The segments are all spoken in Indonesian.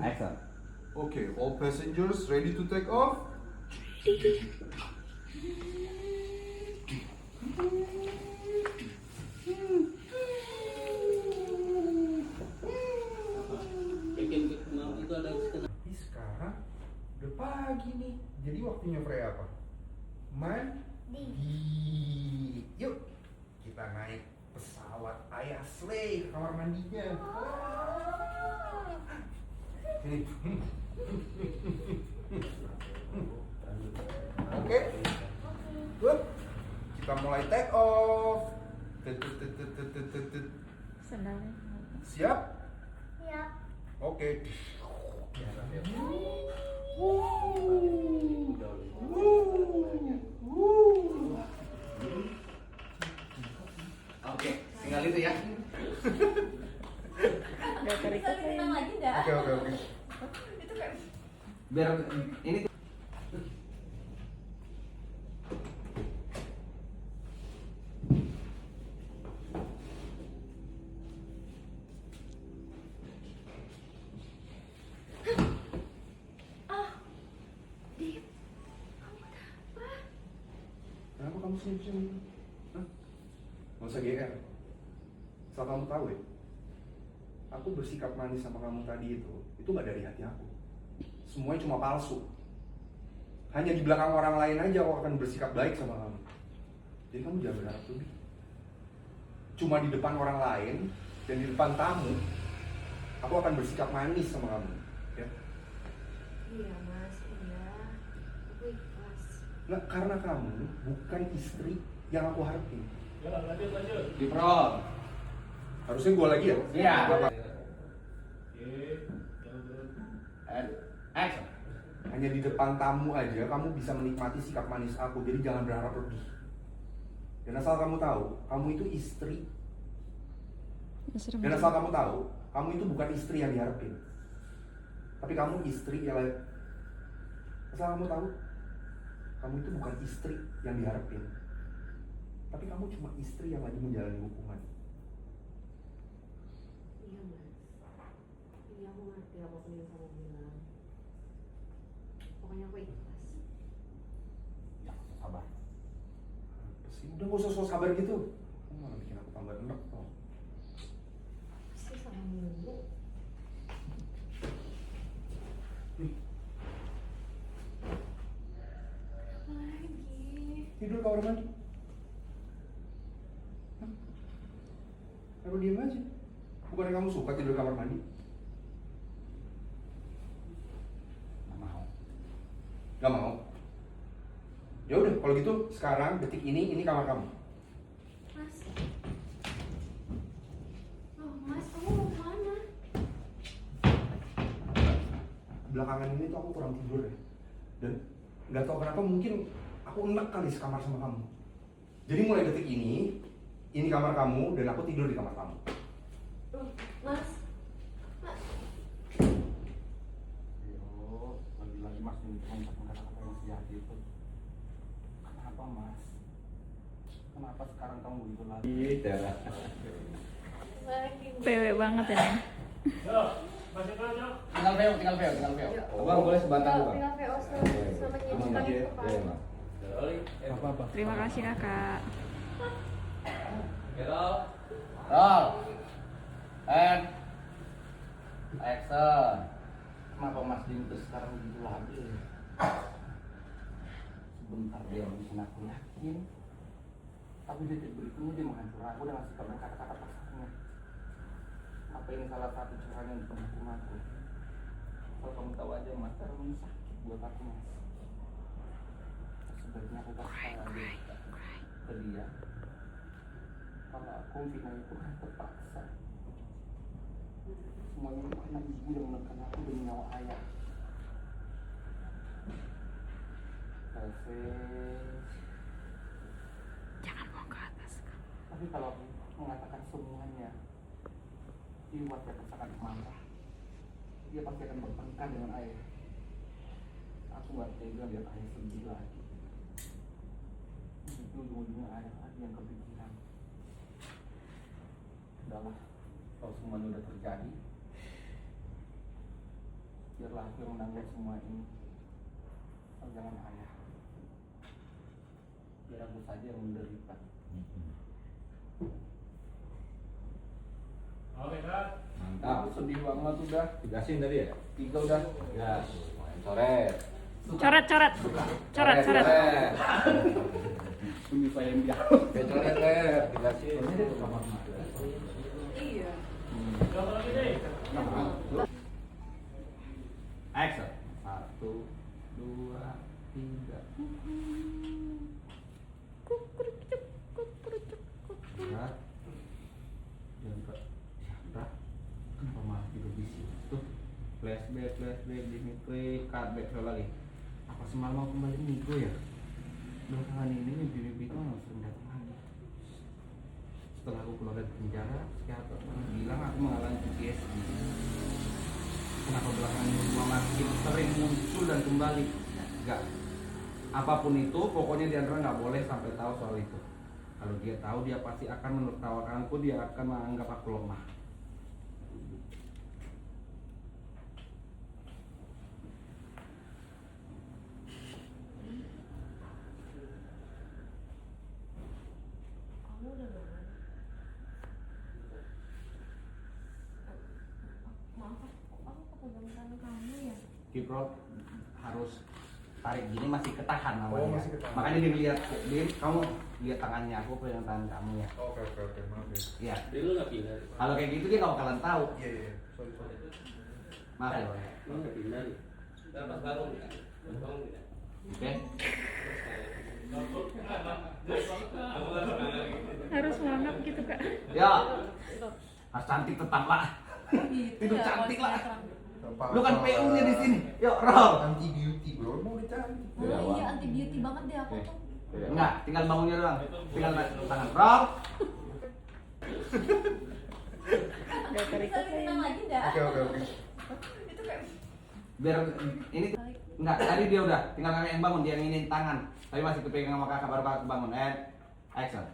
Action. Okay, all passengers ready to take off? Tapi sekarang udah pagi nih. Jadi waktunya Freya apa? Mandi. Yuk, kita naik pesawat Ayah Slay ke kamar mandinya. Oke, good. Kita mulai take off. Sendalnya. Siap? Ya. Oke. Oke, tinggal itu ya. Udah terikat Tenang lagi dah. Oke. Itu kayak Biar ini Dip. Kamu kenapa? Kenapa kamu senyum-senyum? Hah? Gak usah GR. Asal kamu tahu ya, aku bersikap manis sama kamu tadi itu gak dari hati aku. Semuanya cuma palsu. Hanya di belakang orang lain aja aku akan bersikap baik sama kamu. Jadi kamu jangan berharap lebih. Cuma di depan orang lain dan di depan tamu, aku akan bersikap manis sama kamu. Ya? Iya mas, iya. Aku ikhlas. Nah, karena kamu bukan istri yang aku harapin. di front. Harusnya gue lagi ya? Iya. Apa? And action. Hanya di depan tamu aja kamu bisa menikmati sikap manis aku, jadi jangan berharap lebih. Dan asal kamu tahu, kamu itu istri. Dan asal kamu tahu, kamu itu bukan istri yang diharapin. Tapi kamu istri yang asal kamu tahu, kamu itu bukan istri yang diharapin. Tapi kamu cuma istri yang lagi menjalani hukuman. Iya mas. Iya aku ngerti apapun yang kamu bilang. Pokoknya aku ikhlas. Ya, sabar. Apa sih? Udah gak usah sok sabar gitu. Kamu malah bikin aku tambah enek toh. Pasti sama minggu. Nih, Apa lagi? tidur kamar mandi. Hah? Baru diem aja. Bukannya kamu suka tidur kamar mandi? Nggak mau. Gak mau? Ya udah, kalau gitu sekarang detik ini kamar kamu. Mas. Oh mas, kamu mau kemana? Belakangan ini tuh aku kurang tidur ya. Dan nggak tahu kenapa mungkin aku enek kali sekamar sama kamu. Jadi mulai detik ini kamar kamu dan aku tidur di kamar kamu. Mas. Mas. Yo, lagi-lagi Mas mengucapkan kata-kata yang sejahat itu. Kenapa Mas? Kenapa sekarang kamu begitu lagi? Darah. Lagi. PW banget ya. Tinggal Veo. Abang boleh sebentar Bang. Tinggal VO sama nyiapkan itu pak. Apa-apa. Terima kasih kakak. Roll. And action. Kenapa Mas Dinto sekarang begitu lagi? Sebentar dia bikin aku yakin, tapi detik berikutnya dia menghancurkan aku dengan sikap dan kata-kata kasarnya. Apa ini salah satu caranya untuk menghukum aku? Kalau kamu tahu aja Mas, karena ini sakit buat aku Mas. Sebaiknya aku kasih tahu aja ke dia kalau aku Vina itu kan terpaksa. Semuanya itu karena ibu yang menekan aku demi nyawa ayah. Jangan mau ke atas. Tapi kalau aku mengatakan semuanya, Ibu pasti akan sangat marah. Dia pasti akan bertengkar dengan ayah. Aku gak tega lihat ayah sedih lagi. Itu ujung-ujungnya ayah lagi yang kepikiran. Udahlah, kalau semuanya udah terjadi, biarlah aku yang menanggung semua ini. Oh, jangan ayah, biar aku saja yang menderita. Mantap. Sedih banget udah. Digasin tadi ya? 3 udah. Ya, coret. Coret. Bunyi saya yang dia. Ya coret, Red. Digasin. Iya. Action. 1, 2, 3. Ya. Chandra. Kenapa malah tidur di situ? Flashback, gini, cardback lagi. Apa semalam aku kembali minggu ya? Belakangan ini mimpi-mimpi itu nggak sering datang lagi. Setelah aku keluar dari penjara, psikiater bilang aku mengalami PTSD. Kenapa belakangan ini semua makin sering muncul dan kembali? Enggak. Apapun itu, pokoknya Diandra nggak boleh sampai tahu soal itu. Kalau dia tahu, dia pasti akan menertawakanku, dia akan menganggap aku lemah. Kamu udah bangun? Maaf, aku kepegang tangan kamu ya? Kiprol harus tarik gini masih ketahan namanya. Oh, masih ketahan. Makanya dia lihat, kamu lihat tangannya aku, pegang tangan kamu ya. Oke, maaf ya. Iya. Dia lu nggak pindah. Kalau kayak gitu dia nggak bakalan tahu. Iya. Sorry. Maaf ya. Lu nggak pindah nih. Dapat bangun nggak? Bangun nggak? Oke. Harus mangap gitu kak. Ya. Harus cantik tetap lah. Gitu Tidur ya, cantik lah. Apa-apa. Lu kan PU-nya di sini. Yuk, roll. Anti beauty bro, mau udah cantik. Oh iya, anti beauty banget deh aku tuh. Enggak, tinggal bangunnya doang. Tinggal tangan roll. Udah tarik Bisa dikenang lagi nggak? Oke. Itu kayak Biar ini enggak, tadi dia udah tinggal kakak yang bangun, dia yang ingin tangan. Tapi masih kepegang sama kakak, baru kakak bangun. Action.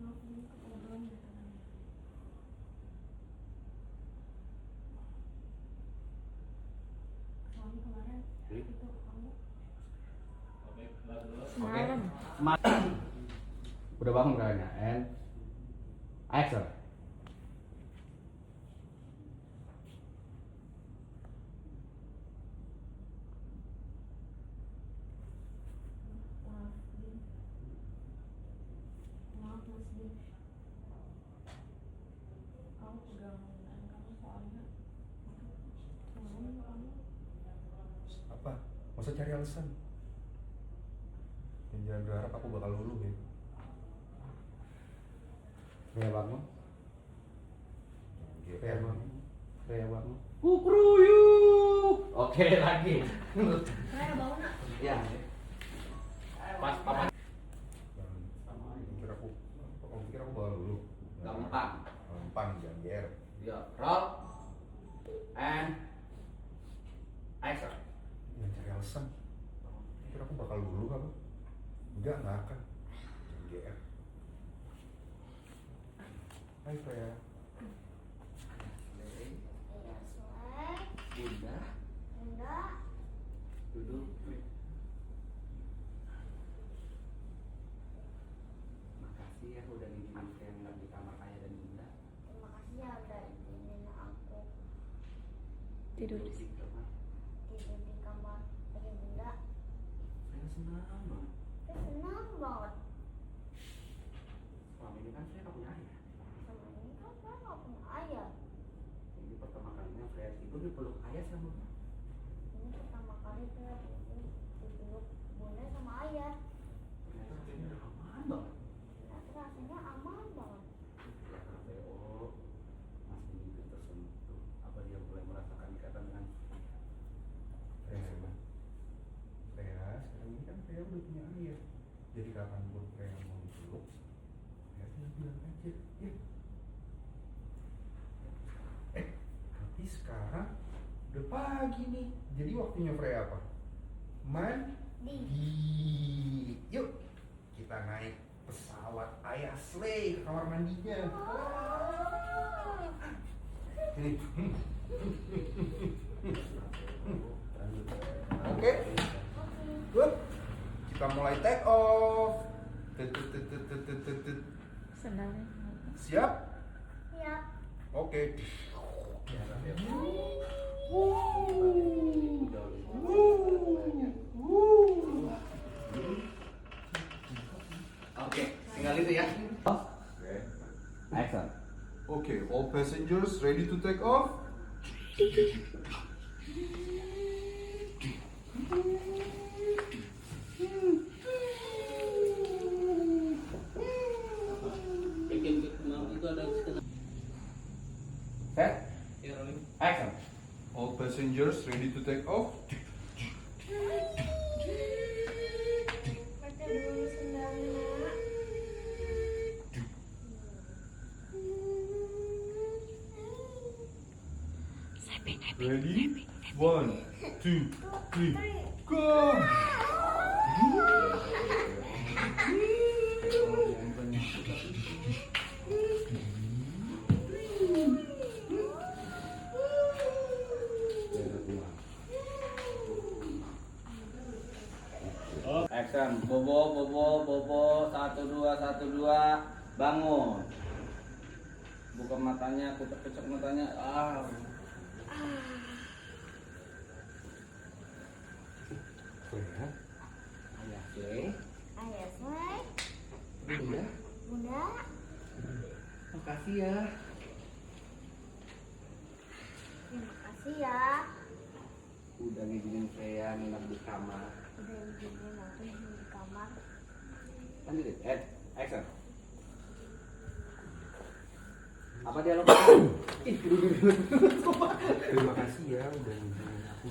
maaf ini kebetulan deh tangannya. Soalnya kemarin itu kamu semalam. Semalam. Udah bangun kakaknya. Action. maaf Din. Maaf Mas Din. Aku pegang tangan kamu soalnya semalam kamu Apa? Masa cari alasan? Dan jangan berharap aku bakal luluh ya. Rea bangun. Rea bangun. Rea bangun. Kukruyuk. Oke lagi. Raya bangun nak. Ya. Pas papa Kamu pikir aku bakal luluh? gampang. Gampang, jangan GR. Ya, roll. And action. Jangan cari alasan. Pikir aku bakal luluh apa? Enggak akan. Jangan GR. Hai Freya. Bunda. Duduk. Makasih ya udah ngizinin saya nginep di kamar ayah dan bunda. Terima kasih ya udah izinin aku Tidur di sini. tidur di kamar ayah bunda. Saya senang banget. Saya senang banget. Selama ini kan saya nggak punya ayah. Sama ini kan saya nggak punya ayah. Ini pertama kalinya saya tidur di peluk ayah sama bunda. Ini pertama kali saya dipeluk bunda sama ayah. Ternyata rasanya udah aman banget. Ternyata rasanya aman banget. Ya KPO Mas Didi tersentuh. Apa dia mulai merasakan ikatan dengan Freya, sekarang ini kan Freya udah punya ayah. Jadi kapanpun Freya mau dipeluk, Freya tinggal bilang aja, ya. Tapi sekarang udah pagi. pagi nih. Jadi waktunya Freya apa? Mandi. Yuk, kita naik pesawat Ayah Slay ke kamar mandinya. Ini. Oke. Good. Kita mulai take off. Tut, tut, tut, tut, tut, tut, tut, tut. Sendalnya. Siap? Siap. Oke. Oke, tinggal itu ya. Action. Okay, all passengers ready to take off? Bikin mau itu ada Set. ya rolling. Action. All passengers ready to take off? Pakai dulu sendalnya. Ready? 1, 2, 3, go! Action. Bobo, bobo, bobo. 1, 2, 1, 2. Bangun. Buka matanya, kucek-kucek matanya. Freya, Ayah Slay. Ayah, Slay. Bunda, Bunda. makasih ya. Terima kasih ya. Udah ngizinin saya nginep di kamar. Udah izinin aku di kamar. Lanjut deh. Action. Apa dia lupa? Ih, dulu. terima kasih ya udah ngizinin aku.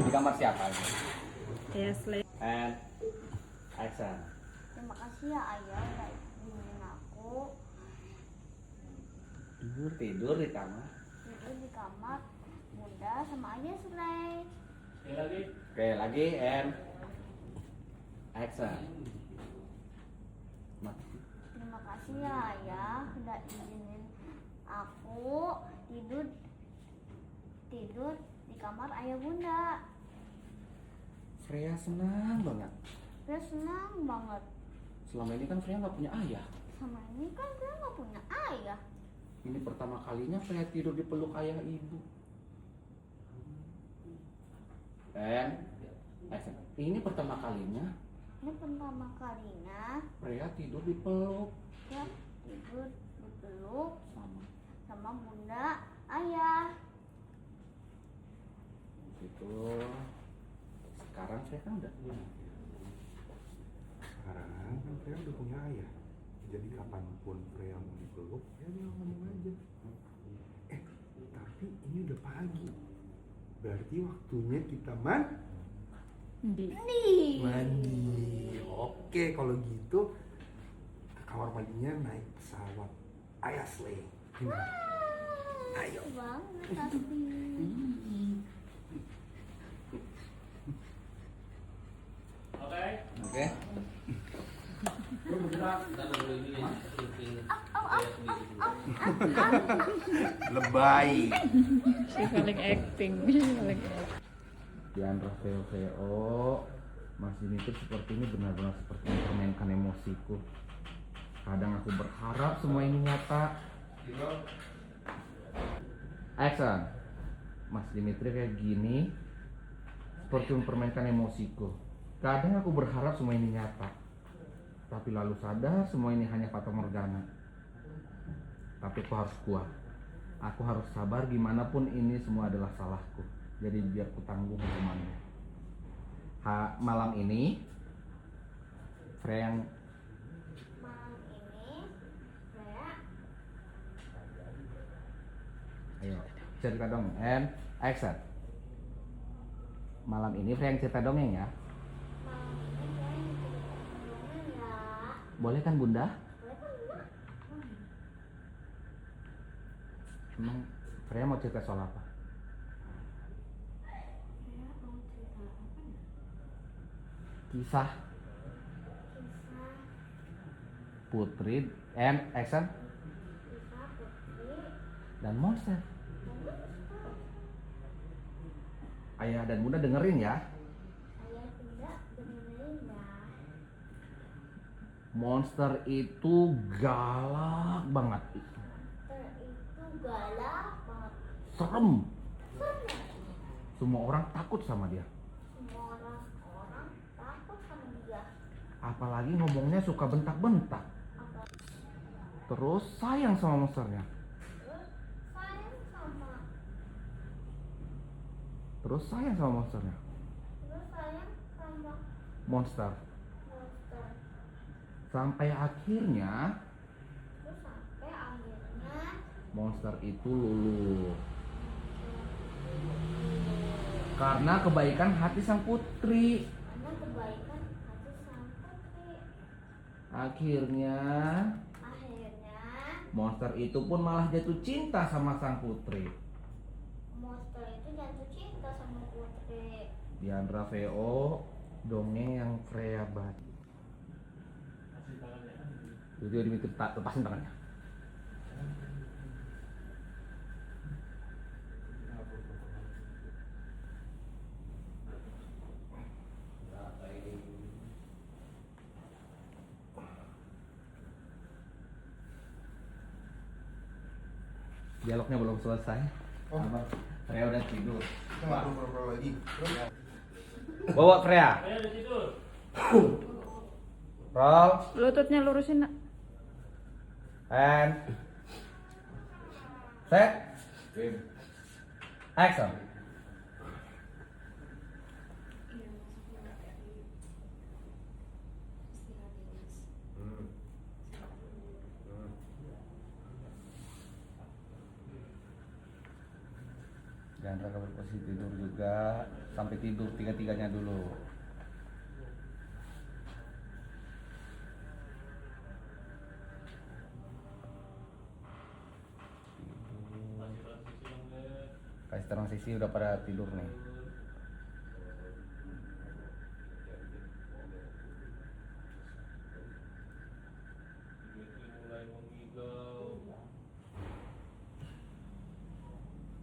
Di kamar siapa? Ayah Slay. And action. Terima kasih ya ayah udah izinin aku Tidur di kamar. tidur di kamar Bunda sama Ayah Slay. Sekali lagi. Oke, lagi and action. Terima kasih ya ayah udah izinin aku tidur di kamar ayah Bunda. Freya senang banget. Saya senang banget. Selama ini kan Freya nggak punya ayah. Sama ini kan saya nggak punya ayah. Ini pertama kalinya Freya tidur di peluk ayah ibu. And action. Ini pertama kalinya Ini pertama kalinya Freya tidur di peluk saya tidur dipeluk sama sama Bunda ayah. gitu. Sekarang Freya kan udah punya. Sekarang kan Freya udah punya ayah. Jadi kapanpun Freya mau dipeluk, ya dia ngomong aja. Tapi ini udah pagi. Berarti waktunya kita Di. mandi. Oke, kalau gitu ke kamar mandinya naik pesawat Ayah Slay. Gimana? Ayo. Banget tapi. Oke. Oke. Lu bergerak. Kita dulu ini ya. Lebay. Si paling acting. Paling acting. Diandra Veo Mas Dimitri seperti ini benar-benar seperti mempermainkan emosiku. Kadang aku berharap semua ini nyata. Action. Mas Dimitri kayak gini seperti mempermainkan emosiku. Kadang aku berharap semua ini nyata, tapi lalu sadar semua ini hanya fata morgana. Tapi aku harus kuat. Aku harus sabar, gimana pun ini semua adalah salahku. Jadi biar ku tanggung hukumannya. Malam ini Freya yang Malam ini saya ayo cerita dong and action. Malam ini Freya yang cerita dongeng ya. malam ini saya dongeng ya. Boleh kan Bunda? Boleh kan Bunda? Emang Freya mau cerita soal apa? Kisah kisah Putri and Action kisah putri dan monster. dan monster. Ayah dan bunda dengerin ya. Ayah tidak dengerin ya. Monster itu galak banget. Monster itu galak banget. Serem. Serem. Semua orang takut sama dia. Semua orang takut sama dia. Apalagi ngomongnya suka bentak-bentak. Apa? Terus sayang sama monsternya. Terus sayang sama monsternya. terus sayang sama Monster. monster. Sampai akhirnya Terus sampai akhirnya monster itu luluh. Karena kebaikan hati sang putri. karena kebaikan hati sang putri. Akhirnya Akhirnya monster itu pun malah jatuh cinta sama sang putri. monster itu jatuh cinta sama putri. Diandra VO, dongeng yang Freya banget. Jadi dia diminta lepasin tangannya. Dialognya belum selesai. Oh. Freya udah tidur. Kita nggak perlu pura-pura lagi. Terus? Bawa Freya. Roll Lututnya lurusin nak. and set. Action. Jangan rasa berposisi tidur juga. Sampai tidur tiga-tiganya dulu. Kasih transisi udah pada tidur nih.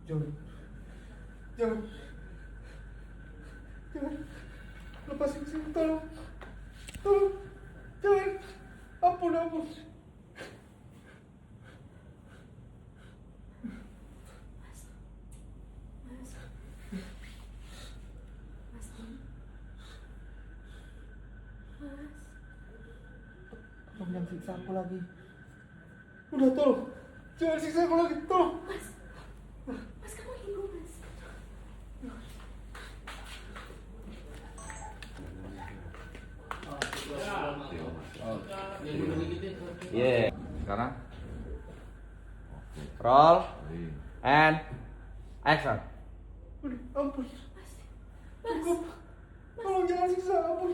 Jangan. Jangan. Jangan. Lepasin sini, tolong. Tolong. Jangan. Ampun, ampun. Tolong jangan siksa aku lagi. Udah, tolong. Jangan siksa aku lagi, tolong. Mas, kamu ibu, Mas. Yeah. Sekarang roll and action. Udah, ampun. Cukup. Tolong jangan siksa, ampun.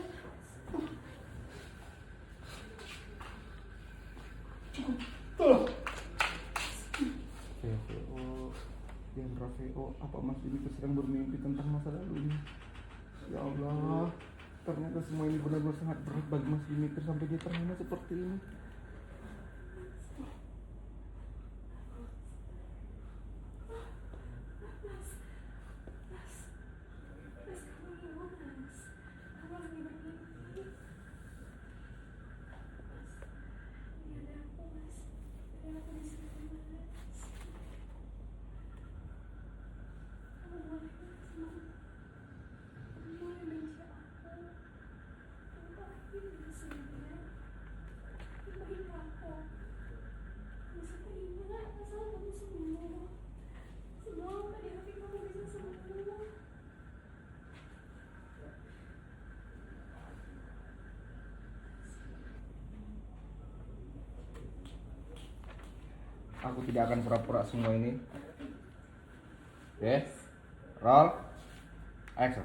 Cukup. Tolong. VO, Diandra VO, apa Mas Dimitri sedang bermimpi tentang masa lalunya? Ya Allah, ternyata semua ini benar-benar sangat berat bagi Mas Dimitri sampai dia terhina seperti ini. Aku tidak akan pura-pura semua ini. Oke, roll, action.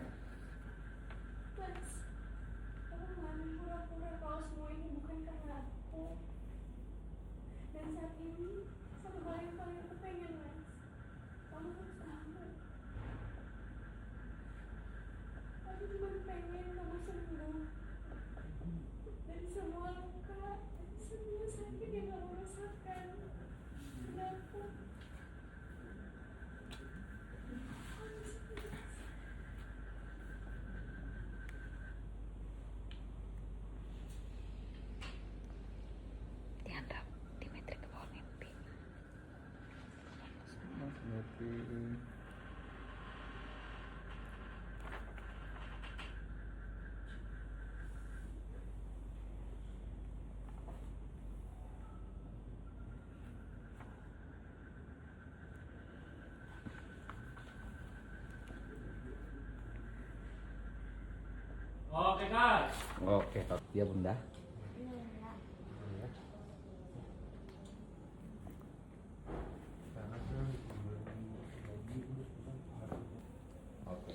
Mas, kamu jangan pura-pura kalau semua ini bukan karena aku. Dan saat ini, satu hal yang paling aku pengen, Mas. Kamu harus tahu. Aku cuma pengen kamu sembuh dari semua luka, dari semua sakit yang kamu rasakan. Kenapa? Dianggap Dimitri ke bawah mimpi. Oke, Kak. Oke, ya bunda. Iya. Oke.